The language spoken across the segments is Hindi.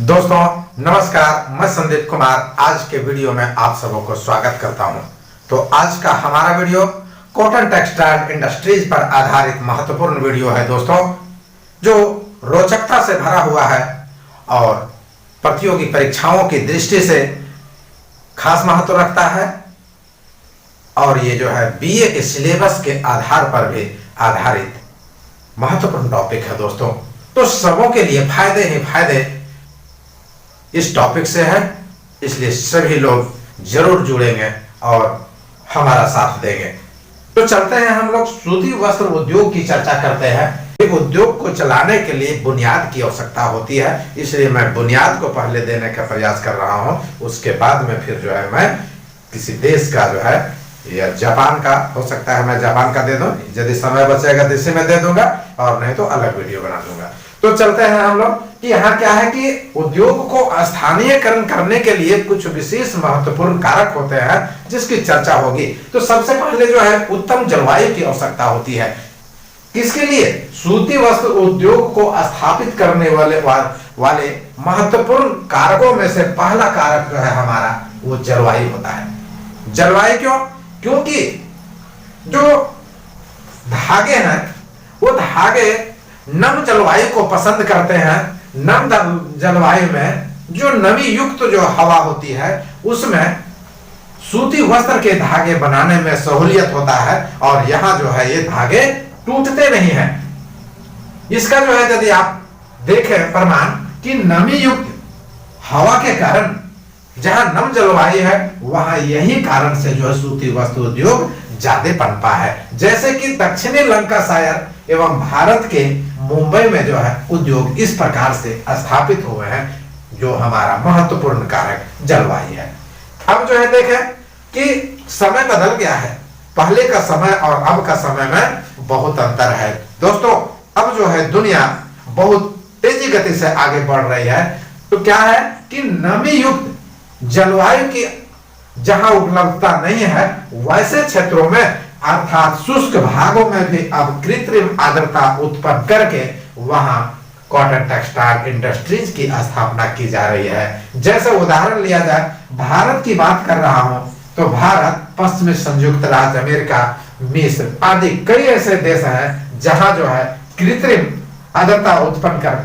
दोस्तों नमस्कार, मैं संदीप कुमार आज के वीडियो में आप सबों को स्वागत करता हूं। तो आज का हमारा वीडियो कॉटन टेक्सटाइल इंडस्ट्रीज पर आधारित महत्वपूर्ण वीडियो है दोस्तों, जो रोचकता से भरा हुआ है और प्रतियोगी परीक्षाओं की दृष्टि से खास महत्व रखता है। और ये जो है बीए के सिलेबस के आधार पर भी आधारित महत्वपूर्ण टॉपिक है दोस्तों। तो सबों के लिए फायदे ही फायदे इस टॉपिक से है, इसलिए सभी लोग जरूर जुड़ेंगे और हमारा साथ देंगे। तो चलते हैं हम लोग सूती वस्त्र उद्योग की चर्चा करते हैं। एक उद्योग को चलाने के लिए बुनियाद की आवश्यकता होती है, इसलिए मैं बुनियाद को पहले देने का प्रयास कर रहा हूं। उसके बाद में फिर जो है मैं किसी देश का जो है या जापान का हो सकता है मैं जापान का दे दूं, यदि समय बचेगा तो इसी में दे दूंगा और नहीं तो अलग वीडियो बना दूंगा। तो चलते हैं हम लोग कि यहाँ क्या है कि उद्योग को स्थानीयकरण करने के लिए कुछ विशेष महत्वपूर्ण कारक होते हैं जिसकी चर्चा होगी। तो सबसे पहले जो है उत्तम जलवायु की आवश्यकता होती है। किसके लिए? सूती वस्त्र उद्योग को स्थापित करने वाले महत्वपूर्ण कारकों में से पहला कारक जो है हमारा वो जलवायु होता है। जलवायु क्यों? क्योंकि जो धागे हैं वो धागे नम जलवायु को पसंद करते हैं। नम जलवायु में जो नमी युक्त जो हवा होती है उसमें सूती वस्त्र के धागे बनाने में सहूलियत होता है और यहाँ जो है ये धागे टूटते नहीं हैं। इसका जो है यदि आप देखें प्रमाण कि नमी युक्त हवा के कारण जहां नम जलवायु है वहां यही कारण से जो है सूती वस्त्र उद्योग ज्यादा पनपा है। जैसे कि दक्षिणी लंकाशायर एवं भारत के मुंबई में जो है उद्योग इस प्रकार से स्थापित हुए हैं, जो हमारा महत्वपूर्ण कारक जलवायु है। अब जो है देखें कि समय बदल गया है, पहले का समय और अब का समय में बहुत अंतर है दोस्तों। अब जो है दुनिया बहुत तेजी गति से आगे बढ़ रही है। तो क्या है कि नमी युक्त जलवायु की जहां उपलब्धता नहीं है वैसे क्षेत्रों में अर्थात शुष्क भागों में भी अब कृत्रिम आर्द्रता उत्पन्न करके वहां कॉटन टेक्सटाइल इंडस्ट्रीज की स्थापना की जा रही है। जैसे उदाहरण लिया जाए, भारत की बात कर रहा हूं तो भारत, पश्चिमी संयुक्त राज्य अमेरिका, मिस्र आदि कई ऐसे देश हैं जहां जो है कृत्रिम आर्द्रता उत्पन्न कर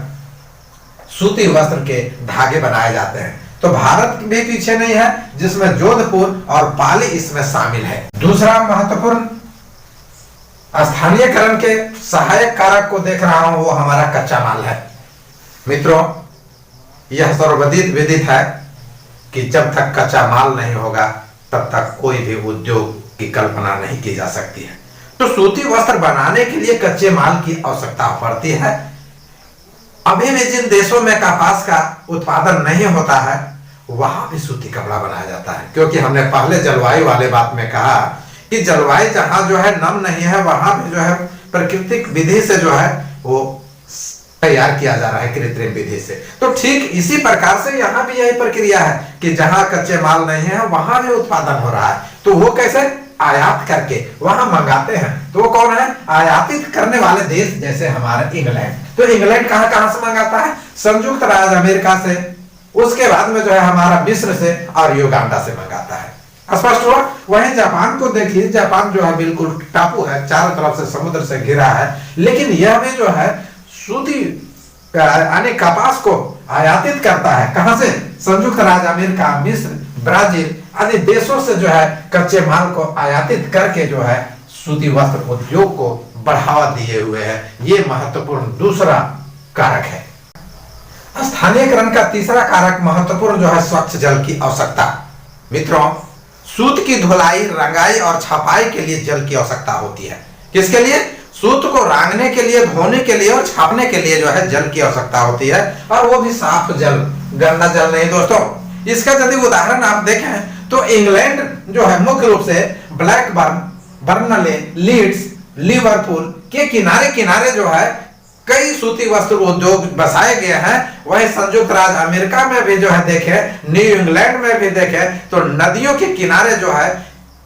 सूती वस्त्र के धागे बनाए जाते हैं। तो भारत भी पीछे नहीं है, जिसमें जोधपुर और पाली इसमें शामिल है। दूसरा महत्वपूर्ण स्थानीयकरण के सहायक कारक को देख रहा हूं वो हमारा कच्चा माल है। मित्रों, यह सर्वविदित है कि जब तक कच्चा माल नहीं होगा तब तक कोई भी उद्योग की कल्पना नहीं की जा सकती है। तो सूती वस्त्र बनाने के लिए कच्चे माल की आवश्यकता पड़ती है। अभी भी जिन देशों में कपास का उत्पादन नहीं होता है वहां भी सूती कपड़ा बनाया जाता है, क्योंकि हमने पहले जलवायु वाले बात में कहा कि जलवायु जहां जो है नम नहीं है वहां भी जो है प्राकृतिक विधि से जो है वो तैयार किया जा रहा है, कृत्रिम विधि से। तो ठीक इसी प्रकार से यहाँ भी यही प्रक्रिया है कि जहां कच्चे माल नहीं है वहां भी उत्पादन हो रहा है। तो वो कैसे? आयात करके वहां मंगाते हैं। तो वो कौन है? आयातित करने वाले देश, जैसे हमारा इंग्लैंड। तो इंग्लैंड कहां से मंगाता है? संयुक्त राज्य अमेरिका से, उसके बाद में जो है हमारा मिस्र से और युगांडा से मंगाता है। स्पष्ट हुआ? वहीं जापान को देखिए, जापान जो है बिल्कुल टापू है, चारों तरफ से समुद्र से घिरा है, लेकिन यह भी जो है सूती यानी कपास को आयातित करता है। कहां से? संयुक्त राज्य अमेरिका, मिस्र, ब्राजील आदि देशों से जो है कच्चे माल को आयातित करके जो है सूती वस्त्र उद्योग को बढ़ावा दिए हुए है। ये महत्वपूर्ण दूसरा कारक है। स्थानीयकरण का तीसरा कारक महत्वपूर्ण जो है स्वच्छ जल की आवश्यकता। मित्रों, सूत की धुलाई, रंगाई और छपाई के लिए जल की आवश्यकता होती है। किसके लिए? सूत को रांगने के लिए, धोने के लिए और छापने के लिए जो है जल की आवश्यकता होती है, और वो भी साफ जल, गंदा जल नहीं दोस्तों। इसका यदि उदाहरण आप देखें तो इंग्लैंड जो है मुख्य रूप से ब्लैकबर्न, बर्नले, लीड्स, लिवरपूल के किनारे किनारे जो है कई सूती वस्त्र उद्योग बसाए गए हैं। वही संयुक्त राज्य अमेरिका में भी जो है देखे, न्यू इंग्लैंड में भी देखे तो नदियों के किनारे जो है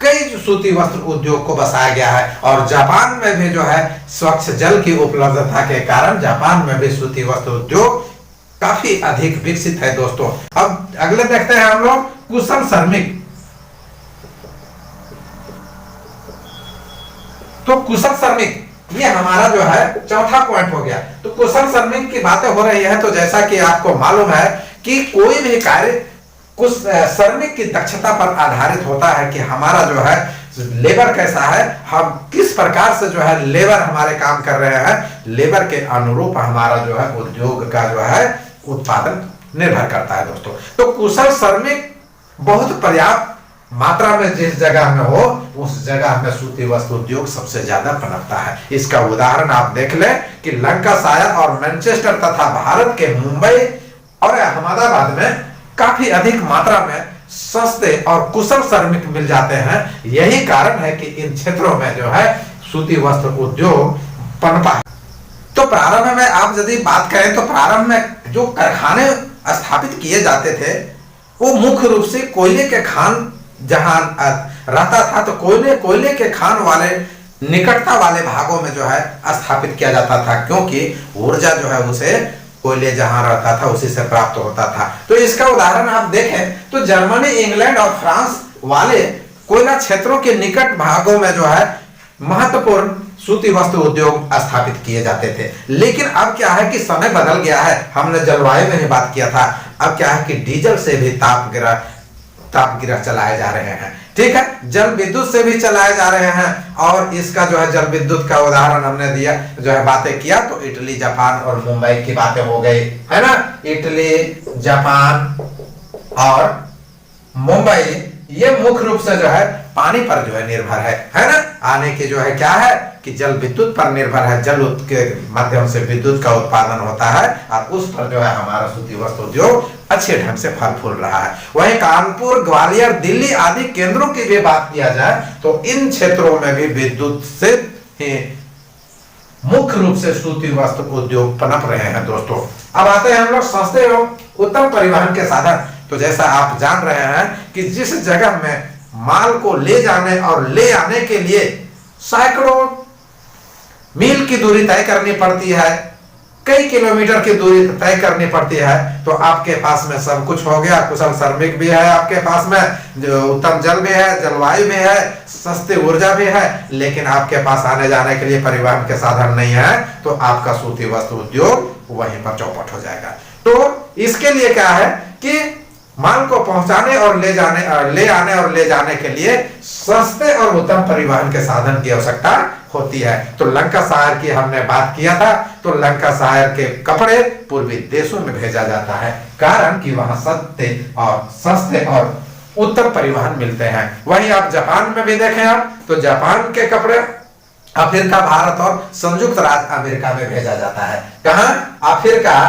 कई सूती वस्त्र उद्योग को बसाया गया है। और जापान में भी जो है स्वच्छ जल की उपलब्धता के कारण जापान में भी सूती वस्त्र उद्योग काफी अधिक विकसित है दोस्तों। अब अगले देखते हैं हम लोग कुशल श्रमिक। तो कुशल श्रमिक ये हमारा जो है चौथा पॉइंट हो गया। तो कुशल श्रमिक की बातें हो रही है, तो जैसा कि आपको मालूम है कि कोई भी कार्य कुछ श्रमिक की दक्षता पर आधारित होता है कि हमारा जो है लेबर कैसा है, हम किस प्रकार से जो है लेबर हमारे काम कर रहे हैं, लेबर के अनुरूप हमारा जो है उद्योग का जो है उत्पादन निर्भर करता है दोस्तों। तो कुशल श्रमिक बहुत पर्याप्त मात्रा में जिस जगह में हो उस जगह में सूती वस्त्र उद्योग सबसे ज्यादा पनपता है। इसका उदाहरण आप देख लें कि लंकाशायर और मैनचेस्टर तथा भारत के मुंबई और अहमदाबाद में काफी अधिक मात्रा में सस्ते और कुशल श्रमिक मिल जाते हैं। यही कारण है कि इन क्षेत्रों में जो है सूती वस्त्र उद्योग पनपा है। तो प्रारंभ में आप यदि बात करें तो प्रारंभ में जो कारखाने स्थापित किए जाते थे वो मुख्य रूप से कोयले के खान जहां रहता था, तो कोयले के खान वाले निकटता वाले भागों में जो है स्थापित किया जाता था, क्योंकि ऊर्जा जो है उसे कोयले जहां रहता था उसी से प्राप्त होता था। तो इसका उदाहरण आप देखें तो जर्मनी, इंग्लैंड और फ्रांस वाले कोयला क्षेत्रों के निकट भागों में जो है महत्वपूर्ण सूती वस्त्र उद्योग स्थापित किए जाते थे। लेकिन अब क्या है कि समय बदल गया है। हमने जलवायु में ही बात किया था। अब क्या है कि डीजल से भी ताप गिरह चलाए जा रहे हैं, ठीक है, जल विद्युत से भी चलाए जा रहे हैं। और इसका जो है जल विद्युत का उदाहरण हमने दिया, जो है बातें किया, तो इटली, जापान और मुंबई की बातें हो गई, है ना। इटली, जापान और मुंबई ये मुख्य रूप से जो है पानी पर जो है निर्भर है ना। आने की जो है क्या है कि जल विद्युत पर निर्भर है, जल के माध्यम से विद्युत का उत्पादन होता है और उस पर जो है हमारा सूती वस्त्र उद्योग अच्छे ढंग से फल फूल रहा है। वहीं कानपुर, ग्वालियर, दिल्ली आदि केंद्रों की भी बात किया जाए तो इन क्षेत्रों में भी विद्युत से ही मुख्य रूप से सूती वस्त्र उद्योग पनप रहे हैं दोस्तों। अब आते हैं हम लोग सस्ते एवं उत्तम परिवहन के साधन। तो जैसा आप जान रहे हैं कि जिस जगह में माल को ले जाने और ले आने के लिए सैकड़ों मील की दूरी तय करनी पड़ती है, कई किलोमीटर की दूरी तय करनी पड़ती है, तो आपके पास में सब कुछ हो गया। कुशल श्रमिक भी है आपके पास में, जो उत्तम जल भी है, जलवायु भी है, सस्ती ऊर्जा भी है, लेकिन आपके पास आने जाने के लिए परिवहन के साधन नहीं है, तो आपका सूती वस्त्र उद्योग वहीं पर चौपट हो जाएगा। तो इसके लिए क्या है कि माल को पहुंचाने और ले आने और ले जाने के लिए सस्ते और उत्तम परिवहन के साधन की आवश्यकता होती है। तो लंकाशायर की हमने बात किया था, तो लंकाशायर के कपड़े पूर्वी देशों में भेजा जाता है, कारण कि वहां सस्ते और उत्तम परिवहन मिलते हैं। वहीं आप जापान में भी देखें आप, तो जापान के कपड़े अफ्रीका, भारत और संयुक्त राज्य अमेरिका में भेजा जाता है। कहां? अफ्रीका,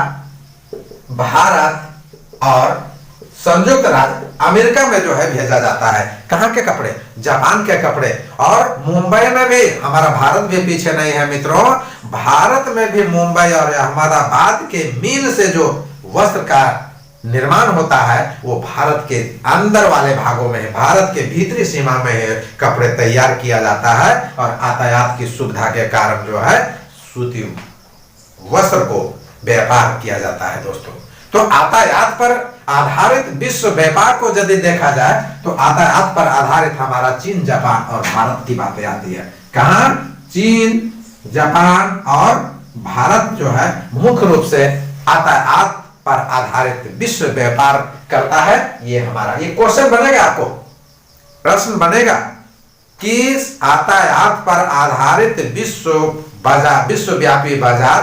भारत और संयुक्त राज्य अमेरिका में जो है भेजा जाता है। कहां के कपड़े? जापान के कपड़े। और मुंबई में भी, हमारा भारत भी पीछे नहीं है मित्रों, भारत में भी मुंबई और अहमदाबाद के मील से जो वस्त्र का निर्माण होता है वो भारत के अंदर वाले भागों में, भारत के भीतरी सीमा में कपड़े तैयार किया जाता है। और यातायात की सुविधा के कारण जो है सूती वस्त्र को व्यापार किया जाता है दोस्तों। तो यातायात पर आधारित विश्व व्यापार को यदि देखा जाए तो यातायात पर आधारित हमारा चीन, जापान और भारत की बातें आती है। कहां? चीन, जापान और भारत जो है मुख्य रूप से यातायात पर आधारित विश्व व्यापार करता है। ये हमारा ये क्वेश्चन बनेगा, आपको प्रश्न बनेगा कि यातायात पर आधारित विश्वव्यापी बाजार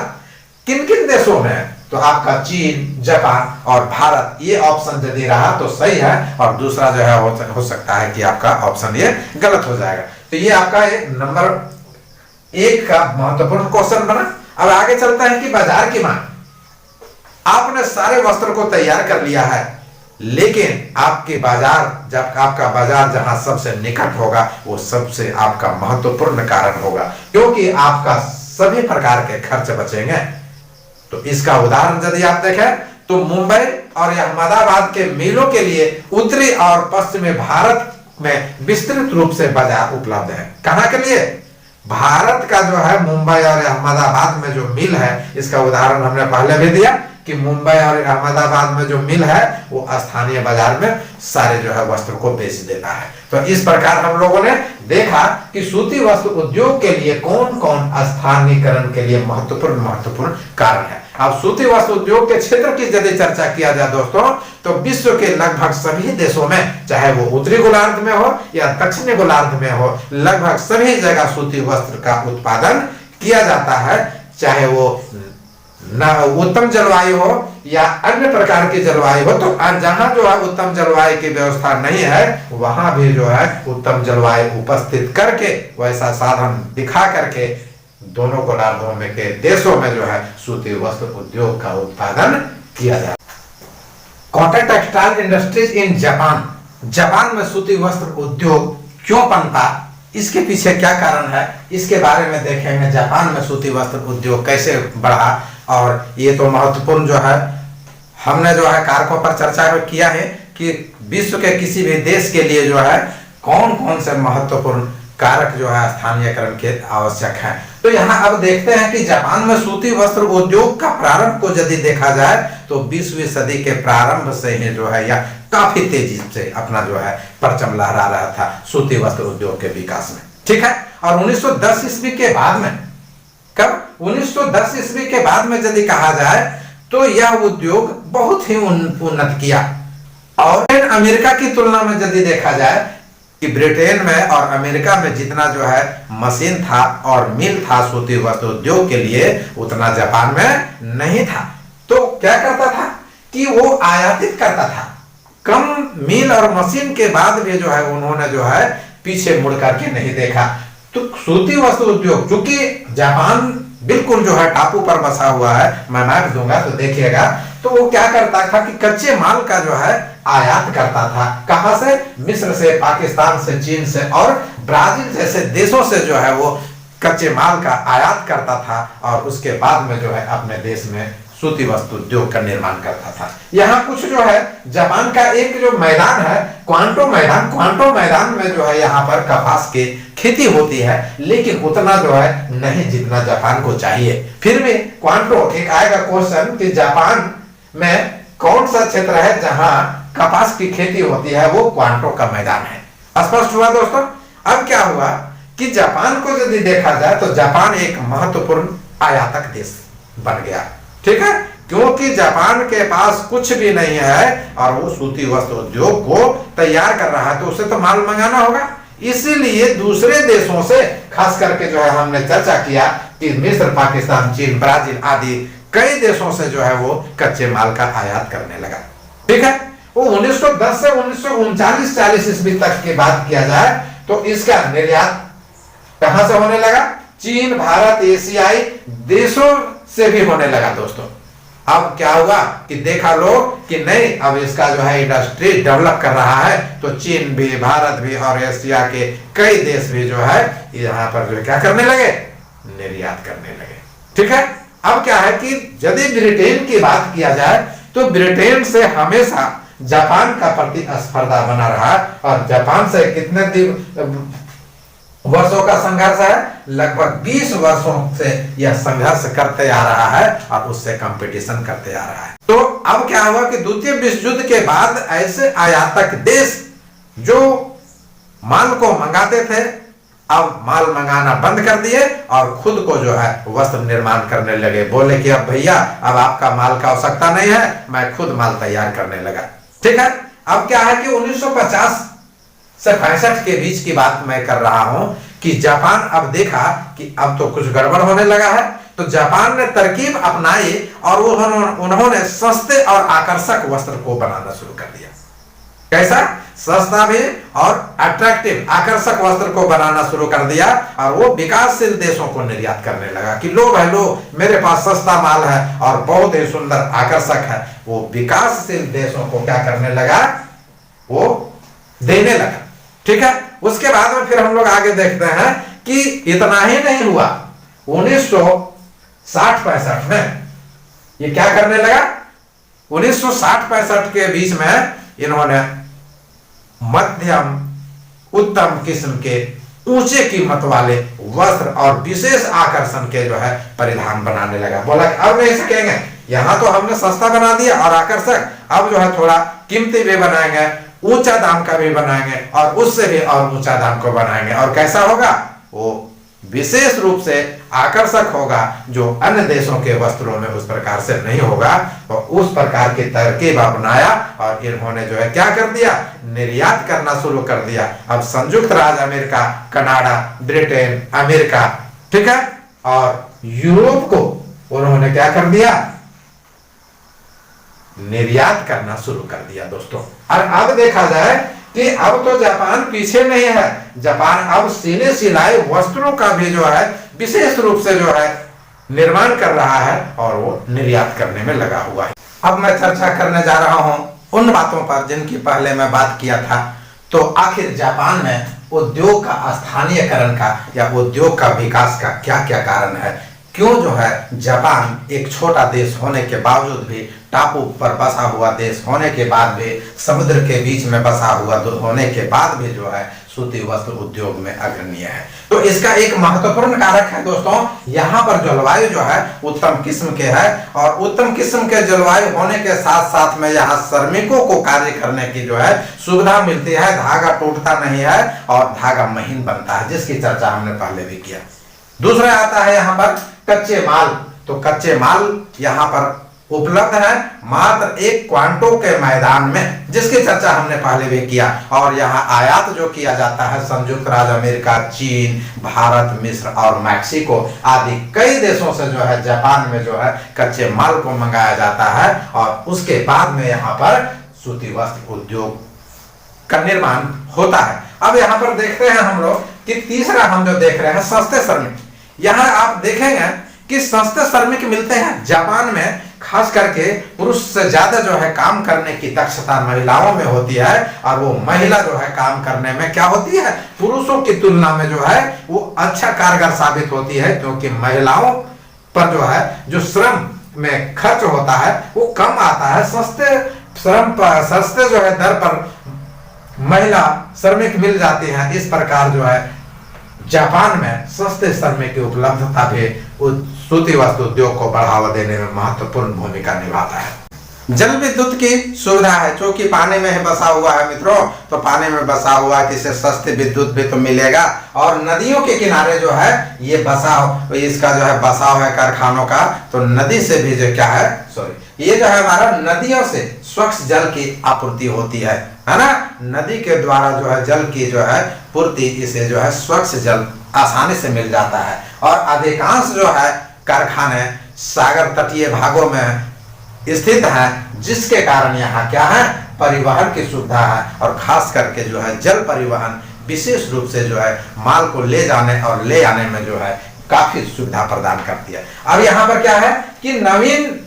किन किन देशों में है? तो आपका चीन, जापान और भारत, ये ऑप्शन यदि रहा तो सही है, और दूसरा जो है हो सकता है कि आपका ऑप्शन ये गलत हो जाएगा। तो ये आपका नंबर 1 का महत्वपूर्ण क्वेश्चन बना। अब आगे चलता है कि बाजार की मांग। आपने सारे वस्त्र को तैयार कर लिया है, लेकिन आपके बाजार, जब आपका बाजार जहां सबसे निकट होगा वो सबसे आपका महत्वपूर्ण कारण होगा, क्योंकि आपका सभी प्रकार के खर्च बचेंगे। तो इसका उदाहरण यदि आप देखें तो मुंबई और अहमदाबाद के मीलों के लिए उत्तरी और पश्चिमी भारत में विस्तृत रूप से बाजार उपलब्ध है। कहाँ के लिए? भारत का जो है मुंबई और अहमदाबाद में जो मिल है, इसका उदाहरण हमने पहले भी दिया कि मुंबई और अहमदाबाद में जो मिल है वो स्थानीय बाजार में सारे जो है वस्त्र को बेच देता है। तो इस प्रकार हम लोगों ने देखा कि सूती वस्त्र उद्योग के लिए कौन कौन स्थानीयकरण के लिए महत्वपूर्ण कारण है। अब सूती वस्त्र उद्योग के क्षेत्र की यदि चर्चा किया जाए दोस्तों, तो विश्व के लगभग सभी देशों में, चाहे वो उत्तरी गोलार्ध में हो या दक्षिणी गोलार्ध में हो, लगभग सभी जगह सूती वस्त्र का उत्पादन किया जाता है। चाहे वो उत्तम जलवायु हो या अन्य प्रकार की जलवायु हो, तो जहां जो है उत्तम जलवायु की व्यवस्था नहीं है, वहां भी जो है उत्तम जलवायु उपस्थित करके, वैसा साधन दिखा करके दोनों गोलार्धों में के देशों में जो है सूती वस्त्र उद्योग का उत्पादन किया जाता है। Cotton textile industries in Japan, Japan में सूती वस्त्र उद्योग क्यों पनपा, इसके पीछे क्या कारण है, इसके बारे में देखेंगे। जापान में सूती वस्त्र उद्योग कैसे बढ़ा, और ये तो महत्वपूर्ण जो है हमने जो है कारकों पर चर्चा किया है कि विश्व के किसी भी देश के लिए जो है कौन कौन से महत्वपूर्ण कारक जो है स्थानीयकरण के आवश्यक हैं। तो यहाँ अब देखते हैं कि जापान में सूती वस्त्र उद्योग का प्रारंभ को यदि देखा जाए तो 20वीं सदी के प्रारंभ से ही जो है या काफी तेजी से अपना जो है परचम लहरा रहा था सूती वस्त्र उद्योग के विकास में। ठीक है, और 1910 ईस्वी के बाद में, कब 1910 ईस्वी के बाद में यदि कहा जाए तो यह उद्योग बहुत ही उन्नत किया। और अमेरिका की तुलना में यदि देखा जाए कि ब्रिटेन में और अमेरिका में जितना जो है मशीन था और मिल था सूती वस्त्र उद्योग के लिए, उतना जापान में नहीं था। तो क्या करता था कि वो आयातित करता था। कम मिल और मशीन के बाद भी जो है उन्होंने जो है पीछे मुड़ करके नहीं देखा। तो सूती वस्त्र उद्योग, चूंकि जापान बिल्कुल जो है टापू पर बसा हुआ है, मैं मैप दूंगा तो देखिएगा, तो वो क्या करता था कि कच्चे माल का जो है आयात करता था। कहां से? मिस्र से, पाकिस्तान से, चीन से और ब्राजील जैसे देशों से जो है वो कच्चे माल का आयात करता था, और उसके बाद में जो है अपने देश में सूती वस्त्र उद्योग का निर्माण करता था। यहाँ कुछ जो है जापान का एक जो मैदान है, क्वांटो मैदान में जो है यहाँ पर कपास की खेती होती है, लेकिन उतना जो है नहीं जितना जापान को चाहिए। फिर भी क्वांटो, एक आएगा क्वेश्चन कि जापान में कौन सा क्षेत्र है जहां कपास की खेती होती है, वो क्वांटो का मैदान है। स्पष्ट हुआ दोस्तों। अब क्या हुआ कि जापान को यदि देखा जाए तो जापान एक महत्वपूर्ण आयातक देश बन गया। ठीक है, क्योंकि जापान के पास कुछ भी नहीं है और वो सूती वस्त्र उद्योग को तैयार कर रहा है, तो उसे तो माल मंगाना होगा। इसीलिए दूसरे देशों से, खास करके जो है हमने चर्चा किया कि मिस्र, पाकिस्तान, चीन, ब्राजील आदि कई देशों से जो है वो कच्चे माल का आयात करने लगा। ठीक है, वो 1910 से 1939-40 ईस्वी तक की बात किया जाए तो इसका निर्यात कहां से होने लगा? चीन, भारत, एशियाई देशों से भी होने लगा दोस्तों। अब क्या हुआ कि देखा लोग कि नहीं, अब इसका जो है इंडस्ट्री डेवलप कर रहा है, तो चीन भी, भारत भी और एशिया के कई देश भी जो है यहाँ पर जो क्या करने लगे? निर्यात करने लगे। ठीक है, अब क्या है कि यदि ब्रिटेन की बात किया जाए तो ब्रिटेन से हमेशा जापान का प्रतिस्पर्धा बना रहा, और जापान से कितने वर्षों का संघर्ष है? लगभग 20 वर्षों से यह संघर्ष करते आ रहा है और उससे कंपटीशन करते आ रहा है। तो अब क्या हुआ कि द्वितीय विश्व युद्ध के बाद ऐसे आयातक देश जो माल को मंगाते थे, अब माल मंगाना बंद कर दिए और खुद को जो है वस्त्र निर्माण करने लगे। बोले कि अब भैया, अब आपका माल का आवश्यकता नहीं है, मैं खुद माल तैयार करने लगा। ठीक है, अब क्या है कि 1950 से 65 के बीच की बात मैं कर रहा हूं कि जापान अब देखा कि अब तो कुछ गड़बड़ होने लगा है, तो जापान ने तरकीब अपनाई और उन्होंने सस्ते और आकर्षक वस्त्र को बनाना शुरू कर दिया। कैसा? सस्ता भी और अट्रैक्टिव, आकर्षक वस्त्र को बनाना शुरू कर दिया, और वो विकासशील देशों को निर्यात करने लगा कि लो भाई लो, मेरे पास सस्ता माल है और बहुत ही सुंदर आकर्षक है। वो विकासशील देशों को क्या करने लगा? वो देने लगा। ठीक है, उसके बाद में फिर हम लोग आगे देखते हैं कि इतना ही नहीं हुआ। 1960-65 में ये क्या करने लगा? 1960-65 के बीच में इन्होंने मध्यम उत्तम किस्म के ऊंचे कीमत वाले वस्त्र और विशेष आकर्षण के जो है परिधान बनाने लगा। बोला अब नहीं सकेंगे, यहाँ तो हमने सस्ता बना दिया और आकर्षक, अब जो है थोड़ा कीमती भी बनाएंगे, ऊंचा दाम का भी बनाएंगे और उससे भी और ऊंचा दाम को बनाएंगे। और कैसा होगा? वो विशेष रूप से आकर्षक होगा, जो अन्य देशों के वस्त्रों में उस प्रकार से नहीं होगा। तो उस प्रकार की तरकीब अपनाया और इन्होंने जो है क्या कर दिया? निर्यात करना शुरू कर दिया। अब संयुक्त राज्य अमेरिका, कनाडा, ब्रिटेन, अमेरिका, ठीक है, और यूरोप को उन्होंने क्या कर दिया? निर्यात करना शुरू कर दिया दोस्तों। और अब देखा जाए कि अब तो जापान पीछे नहीं है। जापान अब सीने सिलाई वस्त्रों का भी जो है विशेष रूप से जो है निर्माण कर रहा है और वो निर्यात करने में लगा हुआ है। अब मैं चर्चा करने जा रहा हूं उन बातों पर जिनकी पहले मैं बात किया था। तो आखिर जापान में उद्योग का स्थानीयकरण का या उद्योग का विकास का क्या क्या कारण है? क्यों जो है जापान एक छोटा देश होने के बावजूद भी, टापू पर बसा हुआ देश होने के बाद भी, समुद्र के बीच में बसा हुआ होने के बाद भी जो है सूती वस्त्र उद्योग में अग्रणीय है? तो इसका एक महत्वपूर्ण कारक है दोस्तों, यहाँ पर जलवायु जो है उत्तम किस्म के है और उत्तम किस्म के जलवायु होने के साथ साथ में यहाँ श्रमिकों को कार्य करने की जो है सुविधा मिलती है। धागा टूटता नहीं है और धागा महीन बनता है, जिसकी चर्चा हमने पहले भी किया। दूसरा आता है यहाँ पर कच्चे माल। तो कच्चे माल यहाँ पर उपलब्ध है मात्र 1 क्वांटो के मैदान में, जिसकी चर्चा हमने पहले भी किया। और यहाँ आयात जो किया जाता है संयुक्त राज्य अमेरिका, चीन, भारत, मिस्र और मैक्सिको आदि कई देशों से जो है जापान में जो है कच्चे माल को मंगाया जाता है और उसके बाद में यहाँ पर सूती वस्त्र उद्योग का निर्माण होता है। अब यहाँ पर देखते हैं हम लोग कि तीसरा हम जो देख रहे हैं सस्ते श्रमिक। यहाँ आप देखेंगे कि सस्ते श्रमिक मिलते हैं जापान में। खास करके पुरुष से ज्यादा जो है काम करने की दक्षता महिलाओं में होती है और वो महिला जो है काम करने में क्या होती है? पुरुषों की तुलना में जो है वो अच्छा कारगर साबित होती है, क्योंकि महिलाओं पर जो है जो श्रम में खर्च होता है वो कम आता है। सस्ते श्रम पर, सस्ते जो है दर पर महिला श्रमिक मिल जाती है। इस प्रकार जो है जापान में सस्ते श्रमिक की उपलब्धता भी सूती वस्त्र उद्योग को बढ़ावा देने में महत्वपूर्ण भूमिका निभाता है। जल विद्युत की सुविधा है, जो कि पानी में ही बसा हुआ है मित्रों। तो पानी में बसा हुआ है, इसे सस्ती विद्युत भी तो मिलेगा। और नदियों के किनारे जो है ये बसाव, इसका जो है बसाव है कारखानों का। तो नदी से भी जो क्या है, ये जो है हमारा नदियों से स्वच्छ जल की आपूर्ति होती है ना। नदी के द्वारा जो है जल की जो है पूर्ति, इसे जो है स्वच्छ जल आसानी से मिल जाता है। और अधिकांश जो है कारखाने सागर तटीय भागों में स्थित हैं, जिसके कारण यहाँ क्या है, परिवहन की सुविधा है। और खास करके जो है जल परिवहन विशेष रूप से जो है माल को ले जाने और ले आने में जो है काफी सुविधा प्रदान करती है। अब यहाँ पर क्या है कि नवीन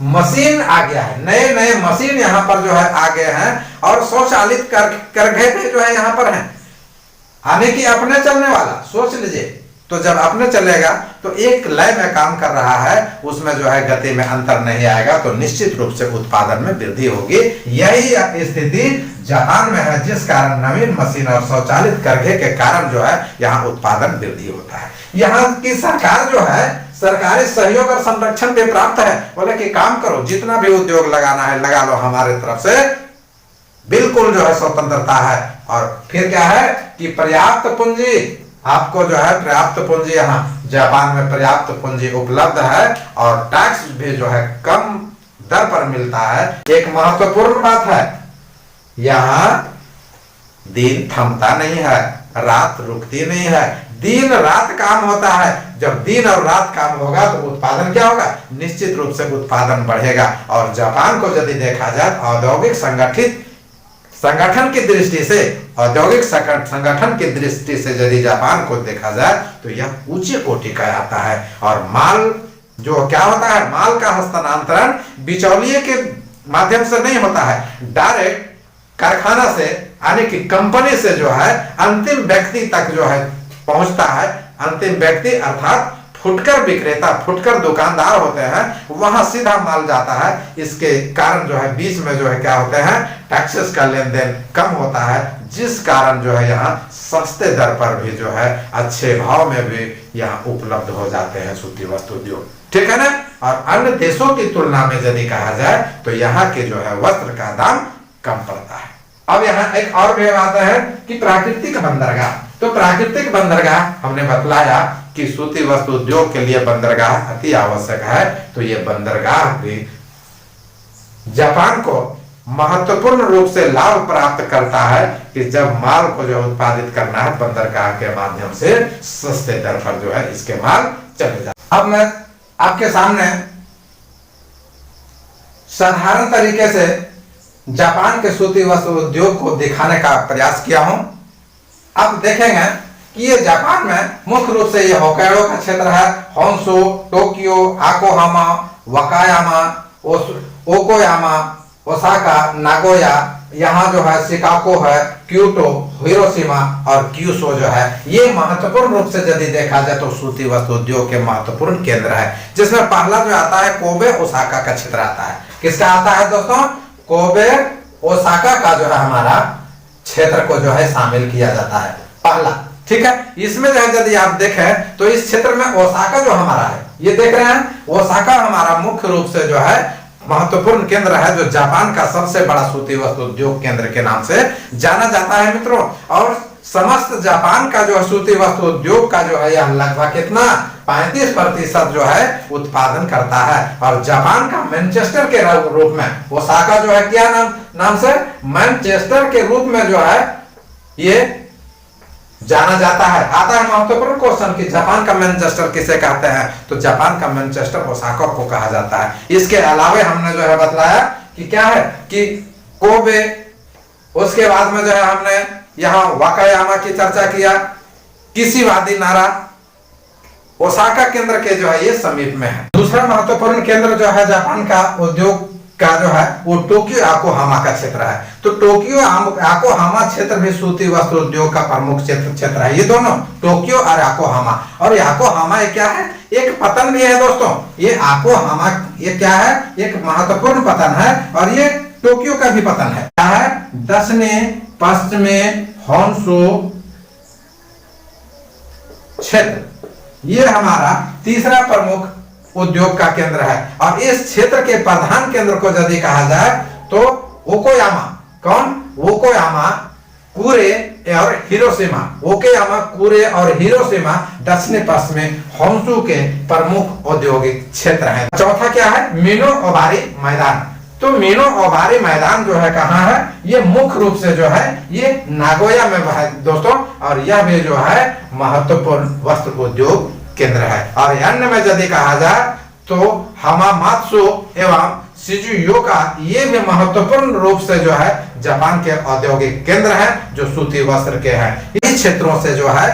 मशीन आ गया है, नए नए मशीन यहाँ पर जो है आ गए हैं और स्वचालित करघे भी जो है यहाँ पर है, आने की अपने चलने वाला। सोच लीजिए, तो जब अपने चलेगा तो एक लय में काम कर रहा है, उसमें जो है गति में अंतर नहीं आएगा, तो निश्चित रूप से उत्पादन में वृद्धि होगी। यही स्थिति जापान में है, जिस कारण नवीन मशीन और स्वचालित करघे के कारण जो है यहाँ उत्पादन वृद्धि होता है। यहाँ की सरकार जो है सरकारी सहयोग और संरक्षण भी प्राप्त है। बोले कि काम करो, जितना भी उद्योग लगाना है लगा लो, हमारे तरफ से बिल्कुल जो है स्वतंत्रता है। और फिर क्या है कि पर्याप्त पूंजी, आपको जो है पर्याप्त पूंजी, यहाँ जापान में पर्याप्त पूंजी उपलब्ध है और टैक्स भी जो है कम दर पर मिलता है। एक महत्वपूर्ण बात है, यहाँ दिन थमता नहीं है, रात रुकती नहीं है, दिन रात काम होता है। जब दिन और रात काम होगा तो उत्पादन क्या होगा, निश्चित रूप से उत्पादन बढ़ेगा। और जापान को यदि देखा जाए औद्योगिक संगठन की दृष्टि से, औद्योगिक संगठन की दृष्टि से यदि जापान को देखा जाए तो यह ऊंचे कोटि का आता है। और माल जो क्या होता है, माल का हस्तांतरण बिचौलिए के माध्यम से नहीं होता है, डायरेक्ट कारखाना से यानी कि कंपनी से जो है अंतिम व्यक्ति तक जो है पहुंचता है। अंतिम व्यक्ति अर्थात फुटकर विक्रेता, फुटकर दुकानदार होते हैं, वहां सीधा माल जाता है। इसके कारण जो है बीच में जो है क्या होते हैं, टैक्सेस का लेन देन कम होता है, जिस कारण जो है यहाँ सस्ते दर पर भी जो है अच्छे भाव में भी यहाँ उपलब्ध हो जाते हैं सूती वस्त्र उद्योग, ठीक है ना। और अन्य देशों की तुलना में यदि कहा जाए तो यहाँ के जो है वस्त्र का दाम कम पड़ता है। अब यहाँ एक और भी आता है कि प्राकृतिक बंदरगाह। तो प्राकृतिक बंदरगाह हमने बतलाया कि सूती वस्त्र उद्योग के लिए बंदरगाह अति आवश्यक है। तो ये बंदरगाह भी जापान को महत्वपूर्ण रूप से लाभ प्राप्त करता है कि जब माल को जो उत्पादित करना है बंदरगाह के माध्यम से सस्ते दर पर जो है इसके माल चले जाते। अब मैं आपके सामने साधारण तरीके से जापान के सूती वस्त्र उद्योग को दिखाने का प्रयास किया हूं। आप देखेंगे कि ये जापान में मुख्य रूप से ये होक्काइडो का क्षेत्र है, Honshu, Tokyo, Yokohama, Wakayama, Okayama, Osaka, Nagoya, यहाँ जो है शिकागो है, क्योटो, हिरोशिमा और क्यूशो जो है ये महत्वपूर्ण रूप से यदि देखा जाए तो सूती वस्त्र उद्योग के महत्वपूर्ण केंद्र है। जिसमें पहला जो आता है कोबे ओसाका का क्षेत्र आता है। किसका आता है दोस्तों? कोबे ओसाका का जो है हमारा क्षेत्र को जो है शामिल किया जाता है पहला, ठीक है। इसमें जो है यदि आप देखें तो इस क्षेत्र में ओसाका जो हमारा है, ये देख रहे हैं, ओसाका हमारा मुख्य रूप से जो है महत्वपूर्ण केंद्र है जो जापान का सबसे बड़ा सूती वस्त्र उद्योग केंद्र के नाम से जाना जाता है मित्रों। और समस्त जापान का जो है सूती वस्त्र उद्योग का जो है यह लगभग कितना 35% जो है उत्पादन करता है। और जापान का मैनचेस्टर के रूप में ओसाका जो है क्या नाम से मैनचेस्टर के रूप में जो है ये जाना जाता है। आता है महत्वपूर्ण क्वेश्चन कि जापान का मैनचेस्टर किसे कहते हैं? तो जापान का मैनचेस्टर ओसाका को कहा जाता है। इसके अलावे हमने जो है बतलाया कि क्या है कि कोबे, उसके बाद में जो है हमने यहाँ वाकायामा की चर्चा किया, किशिवादी नारा, ओसाका केंद्र के जो है ये समीप में है। दूसरा महत्वपूर्ण केंद्र जो है जापान का उद्योग का जो है वो टोक्यो योकोहामा का क्षेत्र है। तो टोक्यो योकोहामा क्षेत्र भी सूती वस्त्र उद्योग का प्रमुख क्षेत्र है। ये दोनों टोक्यो और योकोहामा, और योकोहामा ये क्या है? एक पतन भी है दोस्तों। ये योकोहामा ये क्या है? एक महत्वपूर्ण पतन है और ये टोक्यो का भी पतन है। क्या है? दक्षिणी पश्चिमी होन्शु क्षेत्र, ये हमारा तीसरा प्रमुख उद्योग का केंद्र है। और इस क्षेत्र के प्रधान केंद्र को यदि कहा जाए तो ओकोयामा, कौन? ओकोयामा, कुरे और हिरोशिमा। ओकोयामा, कुरे और हिरोशिमा दक्षिणी पश्चिमी होन्शु के प्रमुख औद्योगिक क्षेत्र हैं। चौथा क्या है? मिनो-ओबारी मैदान। तो मिनो-ओबारी मैदान जो है कहाँ है? ये मुख्य रूप से जो है ये नागोया में है दोस्तों। और यह भी जो है महत्वपूर्ण वस्त्र उद्योग केंद्र है। और अन्य में यदि कहा जाए तो हमामात्सु एवं शिजुओका ये भी महत्वपूर्ण रूप से जो है जापान के औद्योगिक केंद्र हैं जो सूती वस्त्र के हैं। इन क्षेत्रों से जो है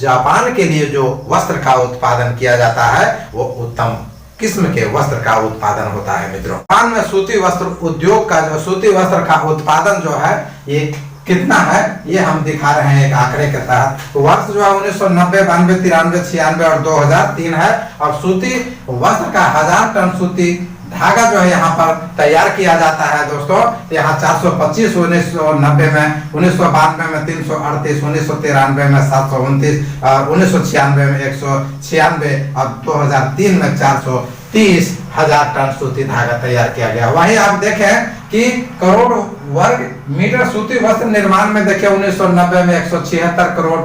जापान के लिए जो वस्त्र का उत्पादन किया जाता है वो उत्तम किस्म के वस्त्र का उत्पादन होता है मित्रों। जापान में सूती वस्त्र उद्योग का जो सूती वस्त्र का उत्पादन जो है ये कितना है ये हम दिखा रहे हैं एक आंकड़े के तहत। तो वर्ष जो है 1990, 92, 93, 96 और 2003 है। और सूती वस्त्र का 1000 टन सूती धागा जो है यहाँ पर तैयार किया जाता है दोस्तों। यहाँ 425 1990 में, 1992 में 338, 1993 में 729 और 1996 में 196 और 2003 में 430 हजार टन सूती धागा तैयार किया गया। वहीं आप देखें कि करोड़ वर्ग मीटर सूती वस्त्र निर्माण में देखें 1990 में 176 करोड़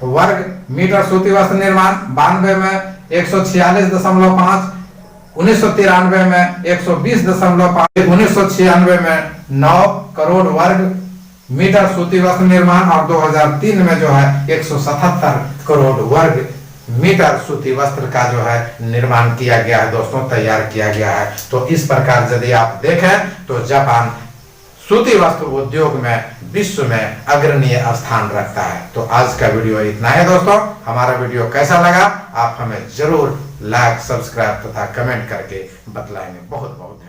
वर्ग मीटर सूती वस्त्र निर्माण, 92 में 146.5, 1993 में 120.5, 1996 में 9 करोड़ वर्ग मीटर सूती वस्त्र निर्माण और 2003 में जो है 177 करोड़ वर्ग मीटर सूती वस्त्र का जो है निर्माण किया गया है दोस्तों, तैयार किया गया है। तो इस प्रकार यदि आप देखें तो जापान सूती वस्त्र उद्योग में विश्व में अग्रणीय स्थान रखता है। तो आज का वीडियो इतना है दोस्तों। हमारा वीडियो कैसा लगा आप हमें जरूर लाइक, सब्सक्राइब तथा कमेंट करके बतलाएंगे। बहुत बहुत